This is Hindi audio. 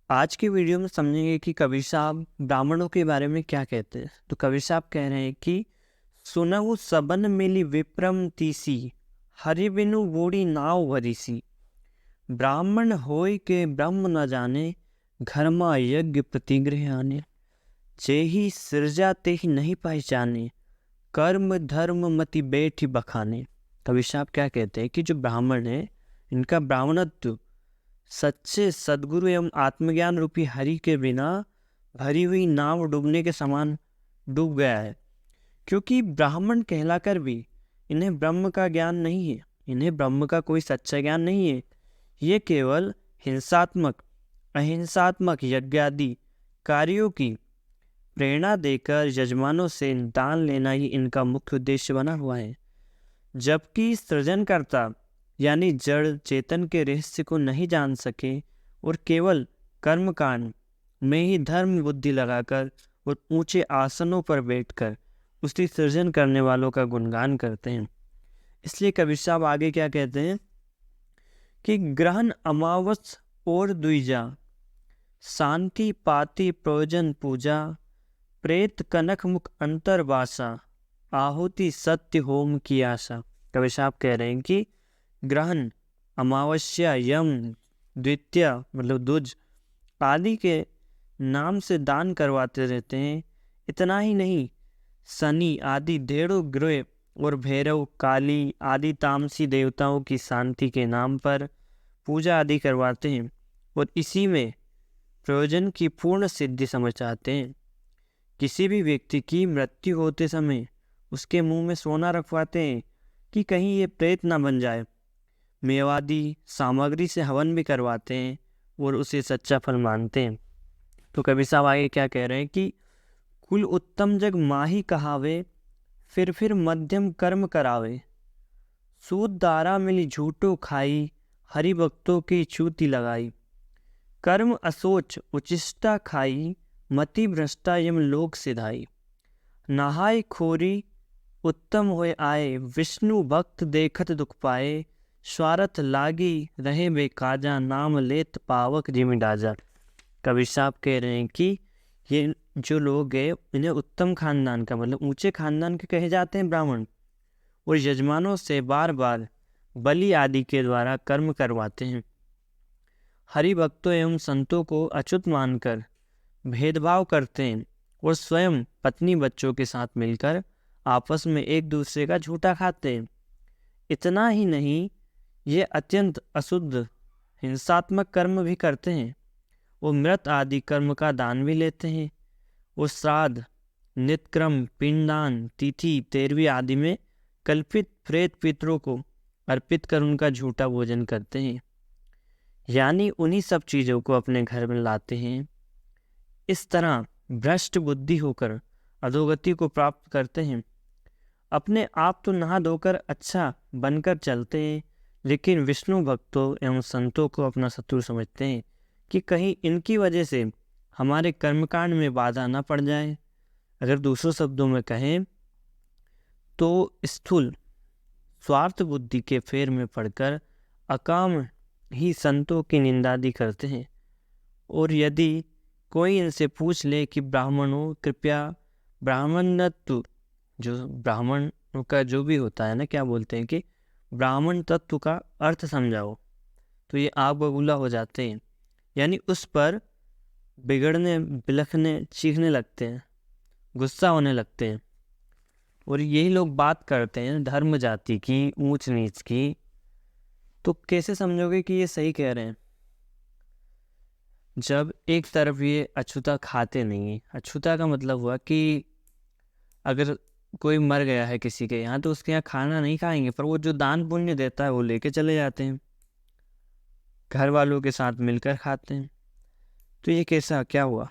आज की वीडियो में समझेंगे कि कबीर साहब ब्राह्मणों के बारे में क्या कहते हैं। तो कबीर साहब कह रहे हैं कि सुनहु सबन मिली विप्रम तीसी, हरि बिनु बूढ़ी नाव भरीसी। ब्राह्मण होय के ब्रह्म न जाने, घर मा यज्ञ प्रतिगृह आने। जेहि सृजा तेहि नहीं पहचाने, कर्म धर्म मति बैठी बखाने। कबीर साहब क्या कहते हैं कि जो ब्राह्मण है, इनका ब्राह्मणत्व सच्चे सद्गुरु एवं आत्मज्ञान रूपी हरि के बिना भरी हुई नाव डूबने के समान डूब गया है। क्योंकि ब्राह्मण कहलाकर भी इन्हें ब्रह्म का ज्ञान नहीं है, इन्हें ब्रह्म का कोई सच्चा ज्ञान नहीं है। ये केवल हिंसात्मक अहिंसात्मक यज्ञादि कार्यों की प्रेरणा देकर यजमानों से दान लेना ही इनका मुख्य उद्देश्य बना हुआ है। जबकि सृजनकर्ता यानी जड़ चेतन के रहस्य को नहीं जान सके और केवल कर्मकांड में ही धर्म बुद्धि लगाकर और ऊंचे आसनों पर बैठकर उसकी सृजन करने वालों का गुणगान करते हैं। इसलिए कबीर साहब आगे क्या कहते हैं कि ग्रहण अमावस और द्विजा, शांति पाति प्रयोजन पूजा, प्रेत कनक मुख अंतरवासा, आहुति सत्य होम की आशा। कबीर साहब कह रहे हैं कि ग्रहण, अमावस्या, यम, द्वितीया मतलब दुज आदि के नाम से दान करवाते रहते हैं। इतना ही नहीं, शनि आदि ढेरों ग्रह और भैरव, काली आदि तामसी देवताओं की शांति के नाम पर पूजा आदि करवाते हैं और इसी में प्रयोजन की पूर्ण सिद्धि समझ चाहते हैं। किसी भी व्यक्ति की मृत्यु होते समय उसके मुंह में सोना रखवाते हैं कि कहीं ये प्रेत ना बन जाए। मेवादी सामग्री से हवन भी करवाते हैं और उसे सच्चा फल मानते हैं। तो कबीर साहब आगे क्या कह रहे हैं कि कुल उत्तम जग माही कहावे, फिर मध्यम कर्म करावे। सूद दारा मिली झूठो खाई, हरि भक्तों की चूती लगाई। कर्म असोच उचिष्टा खाई, मति भ्रष्टा यम लोक सिधाई। नहाय खोरी उत्तम होए आए, विष्णु भक्त देखत दुख पाए। स्वार्थ लागी रहे बेकाजा, नाम लेत पावक जिमि डाजा। कबीर साहब कह रहे हैं कि ये जो लोग हैं इन्हें उत्तम खानदान का मतलब ऊंचे खानदान के कहे जाते हैं ब्राह्मण, और यजमानों से बार बार बलि आदि के द्वारा कर्म करवाते हैं। हरि भक्तों एवं संतों को अच्युत मानकर भेदभाव करते हैं और स्वयं पत्नी बच्चों के साथ मिलकर आपस में एक दूसरे का झूठा खाते हैं। इतना ही नहीं, ये अत्यंत अशुद्ध हिंसात्मक कर्म भी करते हैं। वो मृत आदि कर्म का दान भी लेते हैं। वो श्राद्ध, नित्यक्रम, पिंडदान, तिथि, तेरहवीं आदि में कल्पित प्रेत पितरों को अर्पित कर उनका झूठा भोजन करते हैं, यानी उन्हीं सब चीज़ों को अपने घर में लाते हैं। इस तरह भ्रष्ट बुद्धि होकर अधोगति को प्राप्त करते हैं। अपने आप तो नहा धोकर अच्छा बनकर चलते हैं, लेकिन विष्णु भक्तों एवं संतों को अपना शत्रु समझते हैं कि कहीं इनकी वजह से हमारे कर्मकांड में बाधा न पड़ जाए। अगर दूसरों शब्दों में कहें तो स्थूल स्वार्थ बुद्धि के फेर में पड़कर अकाम ही संतों की निंदादि करते हैं। और यदि कोई इनसे पूछ ले कि ब्राह्मणों कृपया ब्राह्मणत्व, जो ब्राह्मण का जो भी होता है ना, क्या बोलते हैं कि ब्राह्मण तत्व का अर्थ समझाओ, तो ये आग बबूला हो जाते हैं, यानी उस पर बिगड़ने, बिलखने, चीखने लगते हैं, गुस्सा होने लगते हैं। और यही लोग बात करते हैं धर्म जाति की, ऊंच नीच की। तो कैसे समझोगे कि ये सही कह रहे हैं जब एक तरफ ये अछूता खाते नहीं है। अछूता का मतलब हुआ कि अगर कोई मर गया है किसी के यहाँ तो उसके यहाँ खाना नहीं खाएंगे, पर वो जो दान पुण्य देता है वो लेके चले जाते हैं, घर वालों के साथ मिलकर खाते हैं। तो ये कैसा क्या हुआ?